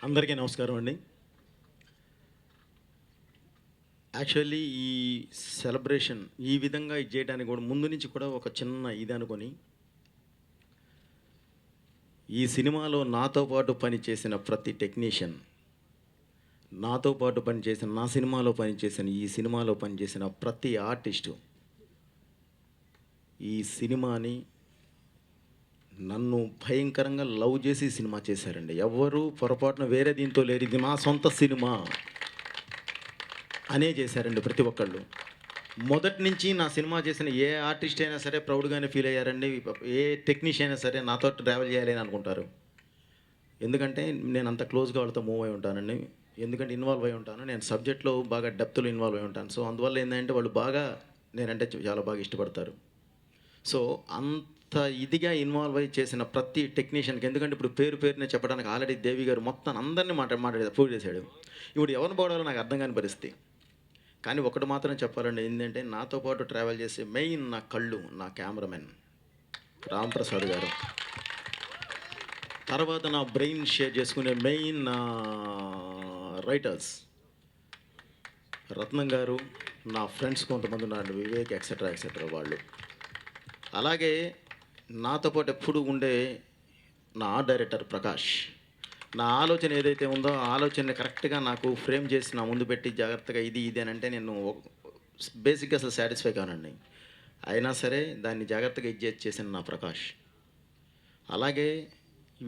అందరికీ నమస్కారం అండి. యాక్చువల్లీ ఈ సెలబ్రేషన్ ఈ విధంగా ఇది చేయడానికి కూడా ముందు నుంచి కూడా ఒక చిన్న ఇది అనుకొని, ఈ సినిమాలో నాతో పాటు పనిచేసిన ప్రతి టెక్నీషియన్, నాతో పాటు పనిచేసిన నా సినిమాలో పనిచేసిన ఈ సినిమాలో పనిచేసిన ప్రతి ఆర్టిస్టు ఈ సినిమాని నన్ను భయంకరంగా లవ్ చేసి సినిమా చేశారండి. ఎవ్వరూ పొరపాటున వేరే దీంతో లేరు, ఇది నా సొంత సినిమా అనే చేశారండి ప్రతి ఒక్కళ్ళు. మొదటి నుంచి నా సినిమా చేసిన ఏ ఆర్టిస్ట్ అయినా సరే ప్రౌడ్గానే ఫీల్ అయ్యారండి. ఏ టెక్నీషియన్ అయినా సరే నాతో ట్రావెల్ చేయాలి అని అనుకుంటారు. ఎందుకంటే నేను అంత క్లోజ్గా వాళ్ళతో మూవ్ అయి ఉంటానండి. ఎందుకంటే ఇన్వాల్వ్ అయి ఉంటాను. నేను సబ్జెక్ట్లో బాగా డెప్త్లో ఇన్వాల్వ్ అయి ఉంటాను. సో అందువల్ల ఏంటంటే వాళ్ళు బాగా నేనంటే చాలా బాగా ఇష్టపడతారు. సో అంత ఇదిగా ఇన్వాల్వ్ అయ్యి చేసిన ప్రతి టెక్నీషియన్కి, ఎందుకంటే ఇప్పుడు పేరునే చెప్పడానికి ఆల్రెడీ దేవి గారు మొత్తం అందరినీ మాట్లాడి ప్రూవ్ చేశాడు. ఇప్పుడు ఎవరిని పోవడాలో నాకు అర్థం కాని పరిస్థితి. కానీ ఒకటి మాత్రం చెప్పాలండి, ఏంటంటే నాతో పాటు ట్రావెల్ చేసే మెయిన్ నా కళ్ళు, నా కెమెరామెన్ రాంప్రసాద్ గారు. తర్వాత నా బ్రెయిన్ షేర్ చేసుకునే మెయిన్ నా రైటర్స్ రత్నం గారు, నా ఫ్రెండ్స్ కొంతమంది ఉన్నారు, వివేక్ ఎక్సెట్రా వాళ్ళు. అలాగే నాతో పాటు ఎప్పుడు ఉండే నా ఆర్ట్ డైరెక్టర్ ప్రకాష్. నా ఆలోచన ఏదైతే ఉందో ఆ ఆలోచనని కరెక్ట్గా నాకు ఫ్రేమ్ చేసి నా ముందు పెట్టి జాగ్రత్తగా ఇది అని అంటే నేను బేసిక్గా అసలు సాటిస్ఫై కానండి. అయినా సరే దాన్ని జాగ్రత్తగా చేసిన నా ప్రకాష్. అలాగే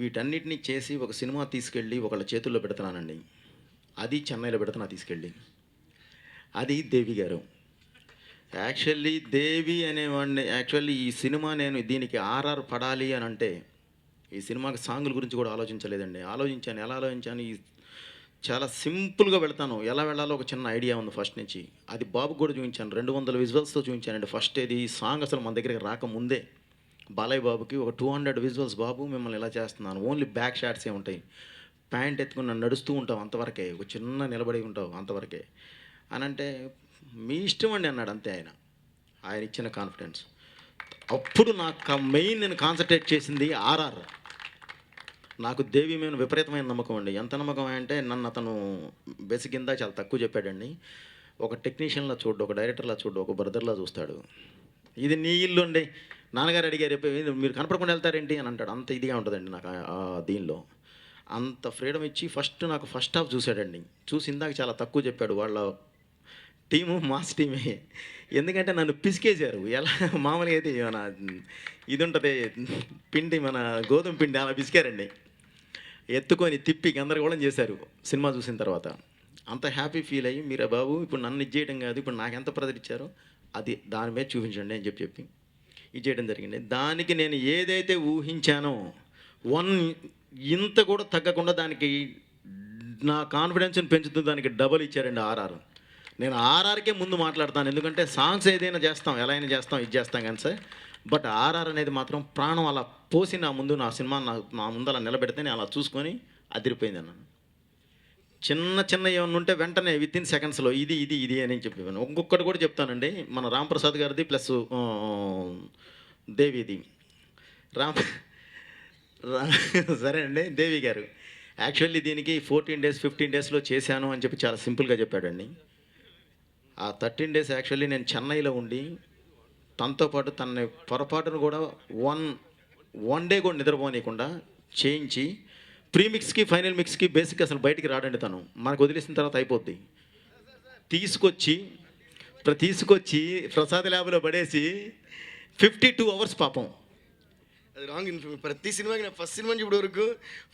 వీటన్నిటిని చేసి ఒక సినిమా తీసుకెళ్ళి ఒకళ్ళ చేతుల్లో పెడుతున్నానండి. అది చెన్నైలో పెడుతున్నా తీసుకెళ్ళి. అది దేవి గారు. యాక్చువల్లీ దేవి అనేవాడిని, యాక్చువల్లీ ఈ సినిమా నేను దీనికి ఆర్ఆర్ పడాలి అని అంటే ఈ సినిమాకి సాంగుల గురించి కూడా ఆలోచించలేదండి. ఎలా ఆలోచించాను, ఈ చాలా సింపుల్గా వెళ్తాను. ఎలా వెళ్ళాలో ఒక చిన్న ఐడియా ఉంది ఫస్ట్ నుంచి. అది బాబుకు కూడా చూపించాను, 200 విజువల్స్తో చూపించానండి. ఫస్ట్ ఇది ఈ సాంగ్ అసలు మన దగ్గరికి రాకముందే బాలయ్య బాబుకి ఒక 200 విజువల్స్, బాబు మిమ్మల్ని ఎలా చేస్తున్నాను, ఓన్లీ బ్యాక్ షాట్సే ఉంటాయి, ప్యాంట్ ఎత్తుకుని నన్ను నడుస్తూ ఉంటావు అంతవరకే, ఒక చిన్న నిలబడి ఉంటావు అంతవరకే అని అంటే మీ ఇష్టం అండి అన్నాడు. అంతే ఆయన ఇచ్చిన కాన్ఫిడెన్స్. అప్పుడు నాకు మెయిన్ నేను కాన్సన్ట్రేట్ చేసింది ఆర్ఆర్. నాకు దేవి మీద విపరీతమైన నమ్మకం అండి. ఎంత నమ్మకం అంటే నన్ను అతను బేసిక్ కింద చాలా తక్కువ చెప్పాడండి. ఒక టెక్నీషియన్లా చూడు, ఒక డైరెక్టర్లా చూడు, ఒక బ్రదర్లా చూస్తాడు. ఇది నీ ఇల్లు అండి, నాన్నగారు అడిగారు మీరు కనపడకుండా వెళ్తారేంటి అని అంటాడు. అంత ఇదిగా ఉంటుందండి నాకు దీనిలో. అంత ఫ్రీడమ్ ఇచ్చి నాకు ఫస్ట్ హాఫ్ చూశాడండి. చూసి ఇందాక చాలా తక్కువ చెప్పాడు. వాళ్ళ టీము మాస్ టీమే. ఎందుకంటే నన్ను పిసికేశారు. ఎలా మామూలుగా అయితే మన ఇది ఉంటుంది పిండి, మన గోధుమ పిండి, అలా పిసికారండి. ఎత్తుకొని తిప్పి గందరగోళం చేశారు సినిమా చూసిన తర్వాత. అంత హ్యాపీ ఫీల్ అయ్యి, మీరు బాబు ఇప్పుడు నన్ను ఇది చేయడం కాదు, ఇప్పుడు నాకు ఎంత ప్రెజర్ ఇచ్చారో అది దాని మీద చూపించండి అని చెప్పి ఇది చేయడం జరిగింది. దానికి నేను ఏదైతే ఊహించానో ఇంత కూడా తగ్గకుండా దానికి నా కాన్ఫిడెన్స్ని పెంచుతూ దానికి డబల్ ఇచ్చారండి ఆర్ఆర్. నేను ఆర్ఆర్కే ముందు మాట్లాడతాను, ఎందుకంటే సాంగ్స్ ఏదైనా చేస్తాం, ఎలా అయినా చేస్తాం, ఇది చేస్తాం కానీ సార్, బట్ ఆర్ఆర్ అనేది మాత్రం ప్రాణం అలా పోసి నా సినిమా నా ముందు అలా నిలబెడితే నేను అలా చూసుకొని అదిరిపోయింది అన్నాను. చిన్న ఏమన్నా ఉంటే వెంటనే విత్ ఇన్ సెకండ్స్లో ఇది అని చెప్పాను. ఇంకొకటి కూడా చెప్తానండి, మన రాంప్రసాద్ గారిది ప్లస్ దేవిది సరే అండి. దేవి గారు యాక్చువల్లీ దీనికి 14 days 15 daysలో చేశాను అని చెప్పి చాలా సింపుల్గా చెప్పాడండి. ఆ 13 days యాక్చువల్లీ నేను చెన్నైలో ఉండి తనతో పాటు తనని పొరపాటును కూడా వన్ డే కూడా నిద్రపోనీయకుండా చేయించి ప్రీమిక్స్కి ఫైనల్ మిక్స్కి బేసిక్ అసలు బయటికి రాడండి. తను మనకు వదిలేసిన తర్వాత అయిపోద్ది. తీసుకొచ్చి ప్రసాద్ ల్యాబ్లో పడేసి 52 hours పాపం. అది రాంగ్ ఇన్ఫర్మేషన్. ప్రతి సినిమాకి నా ఫస్ట్ సినిమా ఇప్పుడు వరకు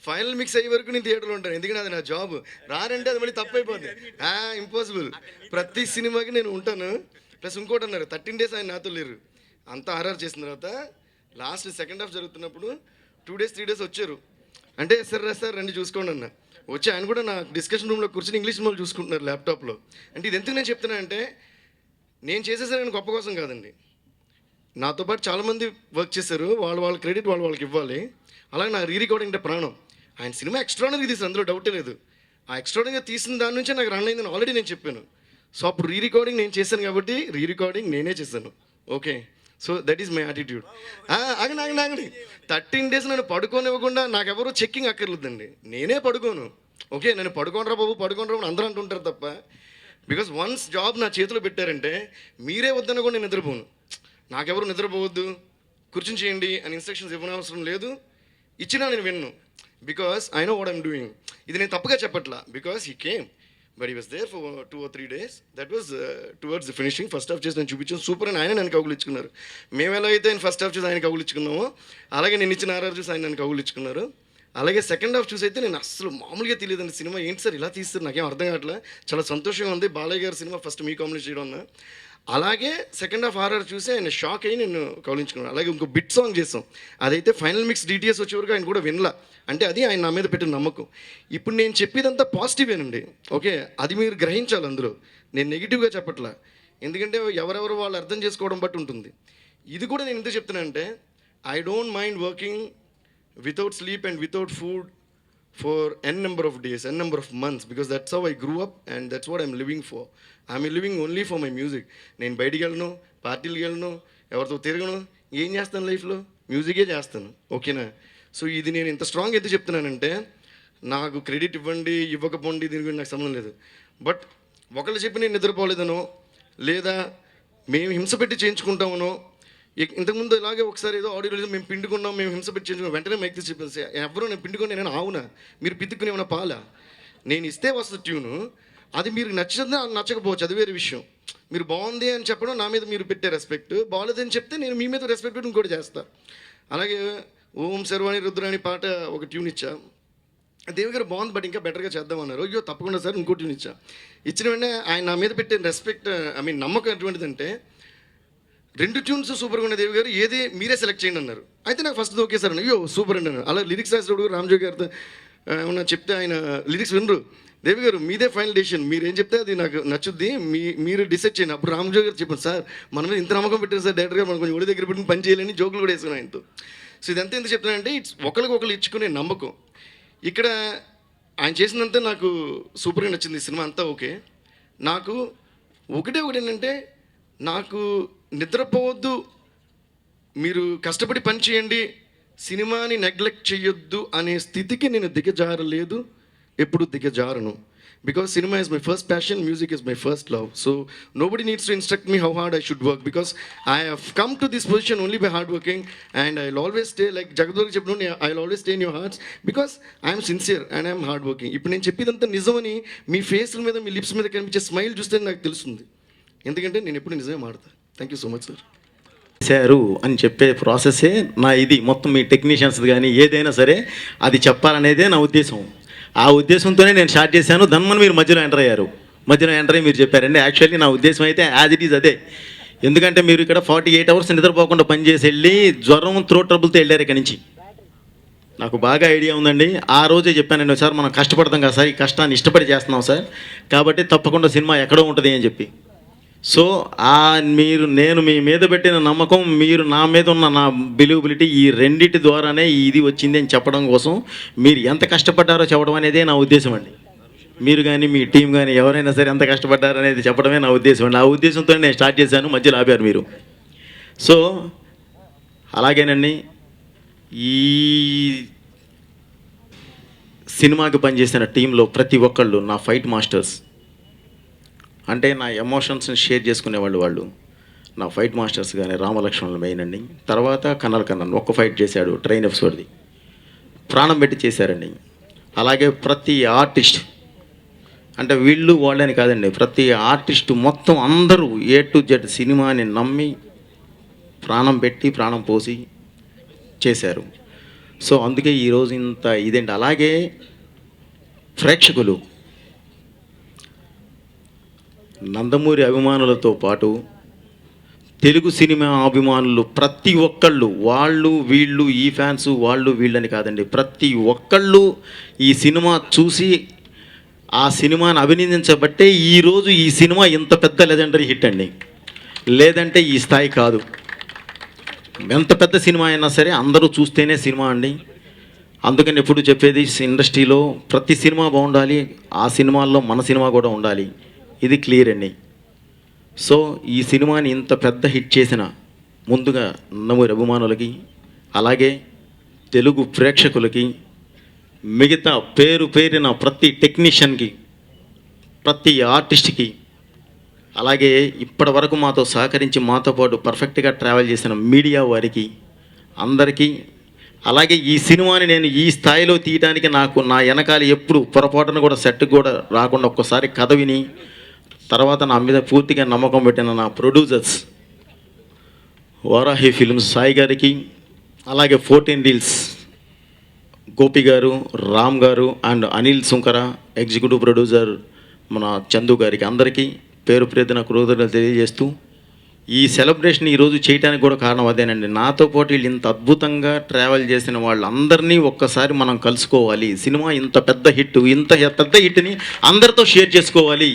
ఫైనల్ మిక్స్ అయ్యే వరకు నేను థియేటర్లో ఉంటాను. ఎందుకంటే అది నా జాబ్. రానంటే అది మళ్ళీ తప్పు అయిపోద్ది. ఇంపాసిబుల్. ప్రతి సినిమాకి నేను ఉంటాను. ప్లస్ ఇంకోటి అన్నారు, 13 days ఆయన నాతో లేరు. అంతా ఆర్ఆర్ చేసిన తర్వాత లాస్ట్ సెకండ్ హాఫ్ జరుగుతున్నప్పుడు 2 days 3 days వచ్చారు. అంటే సార్ రండి చూసుకోండి అన్న. వచ్చి ఆయన కూడా నా డిస్కషన్ రూమ్లో కూర్చొని ఇంగ్లీష్ సినిమాలు చూసుకుంటున్నారు ల్యాప్టాప్లో. అంటే ఇది ఎందుకు నేను చెప్తున్నానంటే, నేను చేసేసరి నేను గొప్ప కోసం కాదండి. నాతో పాటు చాలామంది వర్క్ చేశారు, వాళ్ళ క్రెడిట్ వాళ్ళకి ఇవ్వాలి. అలాగే నా రికార్డింగ్ అంటే ప్రాణం. ఆయన సినిమా ఎక్స్ట్రాడనరీ తీసారు, అందులో డౌటే లేదు. ఆ ఎక్స్ట్రాడనరీగా తీసిన దాని నుంచే నాకు రన్ అయిందని ఆల్రెడీ నేను చెప్పాను. సో అప్పుడు రికార్డింగ్ నేను చేశాను కాబట్టి రికార్డింగ్ నేనే చేశాను. Okay, so that is my attitude. ఆగండి 13 days నన్ను పడుకోనివ్వకుండా నాకెవరూ చెక్కింగ్ అక్కర్లేదండి. నేనే పడుకోను. ఓకే, నేను పడుకోనరా బాబు అని అందరూ అంటుంటారు తప్ప, బికాస్ వన్స్ జాబ్ నా చేతిలో పెట్టారంటే మీరే వద్దన్న కూడా నేను నిద్రపోను. నాకెవరు నిద్రపోవద్దు, కూర్చుని చేయండి అని ఇన్స్ట్రక్షన్స్ ఇవ్వనవసరం లేదు, ఇచ్చినా నేను విన్ను. Because I know what I'm doing. ఇది నేను తప్పుగా చెప్పట్లా, because he came but he was there for 2 or 3 days. That was towards the finishing. First half చేసి నేను చూపించాను, సూపర్ అని ఆయన నన్ను కౌగులు ఇచ్చుకున్నారు. మేము ఎలా అయితే ఆయన ఫస్ట్ హాఫ్ చూసి ఆయన కౌగులు ఇచ్చుకున్నామో, అలాగే నేను ఇచ్చిన ఆర్ఆర్ చూసి ఆయన నన్ను కౌగులు ఇచ్చుకున్నారు. అలాగే సెకండ్ హాఫ్ చూసి అయితే నేను అసలు మామూలుగా తెలియదండి, సినిమా ఏంటి సార్ ఇలా తీస్తారు, నాకేం అర్థం కావట్లే, చాలా సంతోషంగా ఉంది. బాలయ్య గారి సినిమా ఫస్ట్ మీ కాంబినేషన్ చేయడం అన్న. అలాగే సెకండ్ హాఫ్ ఆర్ఆర్ చూసి ఆయన షాక్ అయ్యి నేను కౌలించుకున్నాను. అలాగే ఇంకో బిట్ సాంగ్ చేసాం, అదైతే ఫైనల్ మిక్స్ డిటిఎస్ వచ్చే వరకు ఆయన కూడా వినలా. అంటే అది ఆయన నా మీద పెట్టిన నమ్మకం. ఇప్పుడు నేను చెప్పేదంతా పాజిటివేనండి, ఓకే, అది మీరు గ్రహించాలి. అందులో నేను నెగిటివ్గా చెప్పట్లా, ఎందుకంటే ఎవరెవరు వాళ్ళు అర్థం చేసుకోవడం బట్టి ఉంటుంది. ఇది కూడా నేను ఎందుకు చెప్తున్నానంటే, I don't mind working without sleep and without food for n number of days, n number of months, because that's how I grew up and that's what I'm living for. I'm living only for my music. నేను బయటికి వెళ్ళను, పార్టీలకు వెళ్ళను, ఎవరితో తిరగను, ఏం చేస్తాను లైఫ్లో, మ్యూజికే చేస్తాను, ఓకేనా. సో ఇది నేను ఇంత స్ట్రాంగ్ ఎందుకు చెప్తున్నానంటే, నాకు క్రెడిట్ ఇవ్వండి ఇవ్వకపోండి దీని గురించి నాకు సంబంధం లేదు. బట్ ఒకళ్ళు చెప్పి నేను నిద్రపోలేదనో, లేదా మేము హింస పెట్టి చేయించుకుంటామనో, ఇంతకుముందు ఇలాగే ఒకసారి ఏదో ఆడియో మేము పిండుకున్నాం, మేము హింస పెట్టి చేయించుకున్నాం, వెంటనే మైక్ తీసి చెప్పేసి ఎవరో నేను పిండుకొని నేను ఆవునా, మీరు పిత్తుకుని ఏమైనా పాలా, నేను ఇస్తే వస్తుంది ట్యూను, అది మీరు నచ్చిందా నచ్చకపోవచ్చు, అది వేరే విషయం. మీరు బాగుంది అని చెప్పడం నా మీద మీరు పెట్టే రెస్పెక్ట్, బాగోలేదని చెప్తే నేను మీ మీద రెస్పెక్ట్ పెట్టి ఇంకోటి చేస్తాను. అలాగే ఓం శర్వాణి రుద్రాణి పాట ఒక ట్యూన్ ఇచ్చా, దేవి గారు బాగుంది బట్ ఇంకా బెటర్గా చేద్దామన్నారు. అయ్యో తప్పకుండా సార్ ఇంకో ట్యూన్ ఇచ్చిన వెంటనే ఆయన నా మీద పెట్టే రెస్పెక్ట్, ఐ మీన్ నమ్మకం ఎటువంటిదంటే, 2 ట్యూన్స్ సూపర్గా ఉన్న దేవి గారు, ఏది మీరే సెలెక్ట్ చేయండి అన్నారు. అయితే నాకు ఫస్ట్ ఓకే సార్, అయ్యో సూపర్ అండి అన్నారు. అలా లిరిక్స్ రాసేటప్పుడు రామ్జోగి గారితో ఏమన్నా చెప్తే ఆయన లిరిక్స్ వినరు, దేవి గారు మీదే ఫైనల్ డెసిషన్, మీరు ఏం చెప్తే అది నాకు నచ్చుద్ది, మీరు డిసైడ్ చేయండి. అప్పుడు రామ్జోగి గారు చెప్పాను, సార్ మన మీద ఇంత నమ్మకం పెట్టారు సార్ డైరెక్టర్ గారు, మనం కొంచెం ఒడి దగ్గర పెట్టి పని చేయాలని జోకులు కూడా వేసుకున్నాను ఆయనతో. సో ఇదంతా ఎందుకు చెప్తున్నానంటే, ఇట్స్ ఒకరికి ఇచ్చుకునే నమ్మకం. ఇక్కడ ఆయన చేసినంత నాకు సూపర్గా నచ్చింది, ఈ సినిమా అంతా ఓకే. నాకు ఒకటి ఏంటంటే, నాకు నిద్రపోవద్దు, మీరు కష్టపడి పని చేయండి, సినిమాని నెగ్లెక్ట్ చేయొద్దు అనే స్థితికి నేను దిగజారలేదు, ఎప్పుడు దిగజారను. Because cinema is my first passion, music is my first love. So nobody needs to instruct me how hard I should work, because I have come to this position only by hard working and I will always stay, like Jagadguru చెప్పిన, I will always stay in your hearts because I'm sincere and I'm hard working. ఇప్పుడు నేను చెప్పేదంతా నిజమని మీ ఫేస్ల మీద, మీ lips మీద కనిపించే smile చూస్తే నాకు తెలుస్తుంది, ఎందుకంటే నేను ఎప్పుడు నిజమే మాడతాను. Thank you so much sir. చేశారు అని చెప్పే ప్రాసెసే నా ఇది మొత్తం, మీ టెక్నీషియన్స్ కానీ ఏదైనా సరే అది చెప్పాలనేదే నా ఉద్దేశం. ఆ ఉద్దేశంతోనే నేను స్టార్ట్ చేశాను. దన్మని మీరు మధ్యలో ఎంటర్ అయ్యారు, మధ్యలో ఎంటర్ అయ్యి మీరు చెప్పారండి. యాక్చువల్లీ నా ఉద్దేశం అయితే యాజ్ ఇట్ ఈజ్ అదే, ఎందుకంటే మీరు ఇక్కడ 48 hours నిద్రపోకుండా పనిచేసి వెళ్ళి జ్వరం త్రోట్ ట్రబుల్తో వెళ్ళారు ఇక్కడి నుంచి. నాకు బాగా ఐడియా ఉందండి. ఆ రోజే చెప్పానండి, సార్ మనం కష్టపడతాం కదా సార్, ఈ కష్టాన్ని ఇష్టపడి చేస్తున్నాం సార్, కాబట్టి తప్పకుండా సినిమా ఎక్కడో ఉంటుంది అని చెప్పి. సో నేను మీ మీద పెట్టిన నమ్మకం, మీరు నా మీద ఉన్న నా బిలీవబిలిటీ, ఈ రెండింటి ద్వారానే ఇది వచ్చింది అని చెప్పడం కోసం మీరు ఎంత కష్టపడ్డారో చెప్పడం అనేదే నా ఉద్దేశం అండి. మీరు కానీ మీ టీం కానీ ఎవరైనా సరే ఎంత కష్టపడ్డారు అనేది చెప్పడమే నా ఉద్దేశం అండి. ఆ ఉద్దేశంతో నేను స్టార్ట్ చేశాను, మధ్యలో ఆపారు మీరు. సో అలాగేనండి, ఈ సినిమాకి పనిచేసిన టీంలో ప్రతి ఒక్కళ్ళు నా ఫైట్ మాస్టర్స్, అంటే నా ఎమోషన్స్ని షేర్ చేసుకునేవాళ్ళు వాళ్ళు. నా ఫైట్ మాస్టర్స్ కానీ రామలక్ష్మణులు మెయిన్ అండి. తర్వాత కన్నన్ ఒక్క ఫైట్ చేశాడు, ట్రైన్ ఎపిసోడ్ది, ప్రాణం పెట్టి చేశారండి. అలాగే ప్రతి ఆర్టిస్ట్, అంటే వీళ్ళు వాళ్ళని కాదండి, ప్రతి ఆర్టిస్టు మొత్తం అందరూ A to Z సినిమాని నమ్మి ప్రాణం పెట్టి ప్రాణం పోసి చేశారు. సో అందుకే ఈరోజు ఇంత ఇదేంటి. అలాగే ప్రేక్షకులు, నందమూరి అభిమానులతో పాటు తెలుగు సినిమా అభిమానులు ప్రతి ఒక్కళ్ళు, వాళ్ళు వీళ్ళు, ఈ ఫ్యాన్స్ వాళ్ళు వీళ్ళని కాదండి, ప్రతి ఒక్కళ్ళు ఈ సినిమా చూసి ఆ సినిమాని అభినందించబట్టే ఈరోజు ఈ సినిమా ఇంత పెద్ద లెజెండరీ హిట్ అండి. లేదంటే ఈ స్థాయి కాదు. ఎంత పెద్ద సినిమా అయినా సరే అందరూ చూస్తేనే సినిమా అండి. అందుకని ఎప్పుడు చెప్పేది, ఇండస్ట్రీలో ప్రతి సినిమా బాగుండాలి, ఆ సినిమాల్లో మన సినిమా కూడా ఉండాలి, ఇది క్లియర్ అండి. సో ఈ సినిమాని ఇంత పెద్ద హిట్ చేసిన ముందుగా నందమూరి అభిమానులకి, అలాగే తెలుగు ప్రేక్షకులకి మిగతా పేరు పేరిన ప్రతి టెక్నీషియన్కి, ప్రతి ఆర్టిస్ట్కి, అలాగే ఇప్పటి వరకు మాతో సహకరించి మాతో పాటు పర్ఫెక్ట్గా ట్రావెల్ చేసిన మీడియా వారికి అందరికీ, అలాగే ఈ సినిమాని నేను ఈ స్థాయిలో తీయడానికి నాకు నా వెనకాల ఎప్పుడు పొరపాటును కూడా సెట్ కూడా రాకుండా ఒక్కసారి కథ విని తర్వాత నా మీద పూర్తిగా నమ్మకం పెట్టిన నా ప్రొడ్యూసర్స్ వారాహి ఫిల్మ్స్ సాయి గారికి, అలాగే 14 రీల్స్ గోపి గారు, రామ్ గారు and Anil Sunkara executive producer మన చందు గారికి అందరికీ పేరు పేరున కృతజ్ఞతలు తెలియజేస్తూ, ఈ సెలబ్రేషన్ ఈరోజు చేయడానికి కూడా కారణం అదేనండి. నాతో పాటు వీళ్ళు ఇంత అద్భుతంగా ట్రావెల్ చేసిన వాళ్ళందరినీ ఒక్కసారి మనం కలుసుకోవాలి, సినిమా ఇంత పెద్ద హిట్ని అందరితో షేర్ చేసుకోవాలి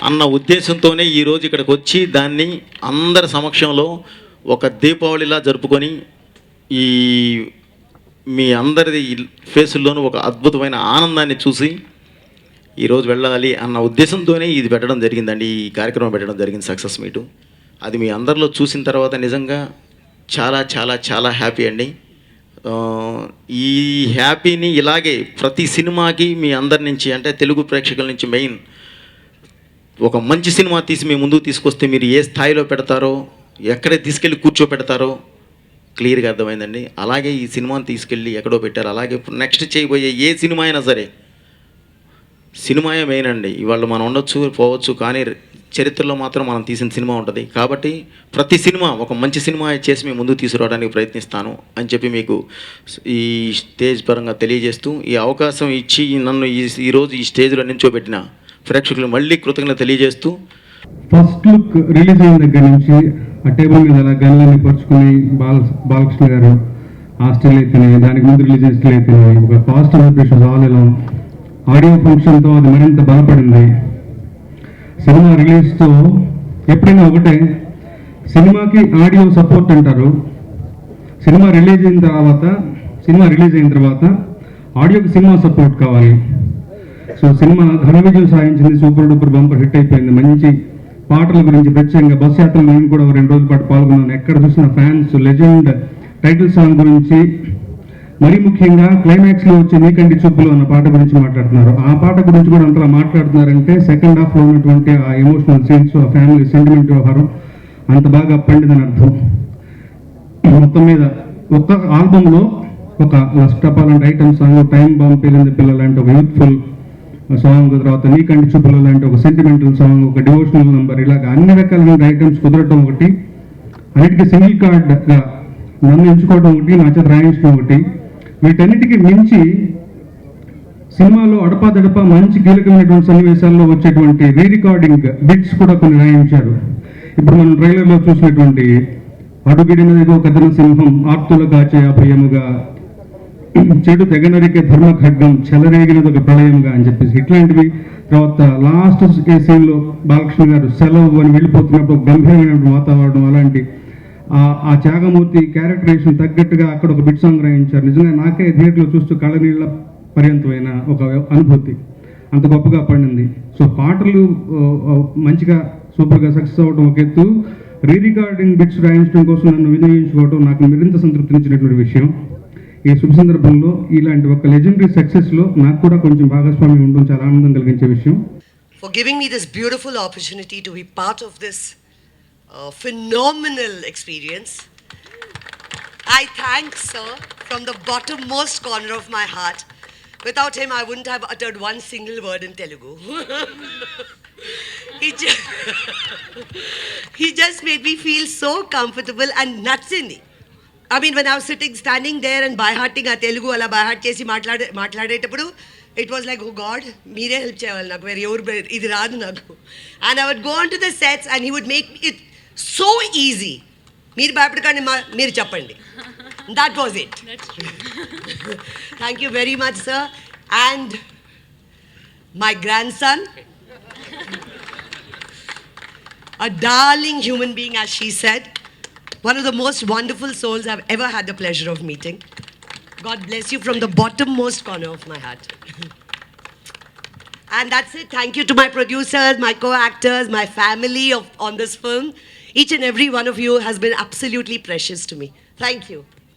అన్న ఉద్దేశంతోనే ఈరోజు ఇక్కడికి వచ్చి దాన్ని అందరి సమక్షంలో ఒక దీపావళిలా జరుపుకొని ఈ మీ అందరి ఫేసుల్లోనూ ఒక అద్భుతమైన ఆనందాన్ని చూసి ఈరోజు వెళ్ళాలి అన్న ఉద్దేశంతోనే ఇది పెట్టడం జరిగిందండి. ఈ కార్యక్రమం పెట్టడం జరిగింది, సక్సెస్ మీటు. అది మీ అందరిలో చూసిన తర్వాత నిజంగా చాలా చాలా చాలా హ్యాపీ అండి. ఈ హ్యాపీని ఇలాగే ప్రతి సినిమాకి మీ అందరి నుంచి, అంటే తెలుగు ప్రేక్షకుల నుంచి మెయిన్ ఒక మంచి సినిమా తీసి మీ ముందుకు తీసుకొస్తే మీరు ఏ స్థాయిలో పెడతారో, ఎక్కడ తీసుకెళ్ళి కూర్చోపెడతారో క్లియర్గా అర్థమైందండి. అలాగే ఈ సినిమాని తీసుకెళ్ళి ఎక్కడో పెట్టారు. అలాగే ఇప్పుడు నెక్స్ట్ చేయబోయే ఏ సినిమా అయినా సరే సినిమాయే మెయిన్ అండి. ఇవాళ మనం ఉండొచ్చు పోవచ్చు, కానీ చరిత్రలో మాత్రం మనం తీసిన సినిమా ఉంటుంది. కాబట్టి ప్రతి సినిమా ఒక మంచి సినిమా చేసి మేము ముందుకు తీసుకురావడానికి ప్రయత్నిస్తాను అని చెప్పి మీకు ఈ స్టేజ్ పరంగా తెలియజేస్తూ, ఈ అవకాశం ఇచ్చి నన్ను ఈరోజు ఈ స్టేజ్లో నిల్చోబెట్టిన ప్రేక్షకులు మళ్ళీ కృతజ్ఞత తెలియజేస్తూ, ఫస్ట్ లుక్ రిలీజ్ అయిన దగ్గర నుంచి ఆ టేబుల్ మీద అలా గన్లన్నీ పరుచుకుని బాలకృష్ణ గారు ఆ స్టిల్ అయితేనే, దానికి ముందు రిలీజ్ అయిన స్టిల్ అయితేనే ఒక పాజిటివ్ ఇంప్రెషన్స్ ఆల్ ఎలా ఆడియో ఫంక్షన్తో అది మరింత బలపడింది. సినిమా రిలీజ్తో ఎప్పుడైనా ఒకటే, సినిమాకి ఆడియో సపోర్ట్ అంటారు, సినిమా రిలీజ్ అయిన తర్వాత ఆడియోకి సినిమా సపోర్ట్ కావాలి. సో సినిమా ఘన విజయం సాధించింది, సూపర్ డూపర్ బంపర్ హిట్ అయిపోయింది. మంచి పాటల గురించి ప్రత్యేకంగా బస్ యాత్రలో నేను కూడా 2 రోజుల పాటు పాల్గొన్నాను. ఎక్కడ చూసిన ఫ్యాన్స్ లెజెండ్ టైటిల్ సాంగ్ గురించి, మరీ ముఖ్యంగా క్లైమాక్స్లో వచ్చే నీకంటి చూపులు అన్న పాట గురించి మాట్లాడుతున్నారు. ఆ పాట గురించి కూడా అంతలా మాట్లాడుతున్నారంటే సెకండ్ హాఫ్లో ఉన్నటువంటి ఆ ఎమోషనల్ సీన్స్, ఆ ఫ్యామిలీ సెంటిమెంట్ వ్యవహారం అంత బాగా పండిందని అర్థం. మొత్తం మీద ఒక ఆల్బంలో ఒక ఫస్ట్ ఆఫ్ ఆల్ అంటే ఐటమ్ సాంగ్ టైం బాంబ్ పేలింది పిల్లలు లాంటి ఒక యూత్ఫుల్ సాంగ్, తర్వాత నీకంటి చూపులు లాంటి ఒక సెంటిమెంటల్ సాంగ్, ఒక డివోషనల్ నెంబర్, ఇలాగ అన్ని రకాలైన ఐటమ్స్ కుదరటం ఒకటి, అన్నిటికీ సింగిల్ కార్డ్గా నన్ను ఎంచుకోవడం ఒకటి, నా చేత రాయించడం ఒకటి. వీటన్నిటికీ మించి సినిమాలో అడపాదడపా మంచి కీలకమైనటువంటి సన్నివేశాల్లో వచ్చేటువంటి రీ రికార్డింగ్ బిట్స్ కూడా కొన్ని రాయించారు. ఇప్పుడు మనం ట్రైలర్లో చూసినటువంటి అడుగిడినదిగో కథన సింహం, ఆర్తుల కాచే అభయముగా, చెడు తెగనరికే ధర్మ ఖడ్గం, చెలరేగినది ఒక ప్రళయముగా అని చెప్పేసి ఇట్లాంటివి. తర్వాత లాస్ట్ సీన్లో బాలకృష్ణ గారు సెలవు అని వెళ్ళిపోతున్నప్పుడు గంభీరమైన వాతావరణం, అలాంటి ఆ త్యాగమూర్తి క్యారెక్టరేషన్ తగ్గట్టుగా అక్కడ ఒక బిట్ సాంగ్ రాయించారు. నిజంగా నాకే థియేటర్లో చూస్తూ కళ్ళనీళ్ళ పర్యంతమైన ఒక అనుభూతి అంత గొప్పగా పడింది. సో పాటలు మంచిగా సూపర్గా సక్సెస్ అవ్వడం ఒక ఎత్తు, రీ రికార్డింగ్ బిట్స్ రాయించడం కోసం నన్ను వినియోగించుకోవడం నాకు మరింత సంతృప్తినిచ్చినటువంటి విషయం. ఈ శుభ సందర్భంలో ఇలాంటి ఒక లెజెండరీ సక్సెస్లో నాకు కూడా కొంచెం భాగస్వామ్యం ఉండడం చాలా ఆనందం కలిగించే విషయం. For giving me this beautiful opportunity to be part of this phenomenal experience. I thank sir from the bottommost corner of my heart. Without him, I wouldn't have uttered one single word in Telugu. He just made me feel so comfortable and nuts in it. I mean, when I was standing there and by-hearting a Telugu, ala by-heart chesi మాట్లాడేటప్పుడు it was like, oh God, మీరే help చేయాలి నాకు, వేరే ఎవరు ఇది రాదు నాకు. And I would go on to the sets and he would make it so easy. మీరు భయపడకండి, మీరు చెప్పండి. That was it. Thank you very much, sir. And my grandson, a darling human being, as she said, one of the most wonderful souls I've ever had the pleasure of meeting. God bless you from the bottommost corner of my heart. And that's it. Thank you to my producers, my co-actors, my family on this film. Each and every one of you has been absolutely precious to me. Thank you.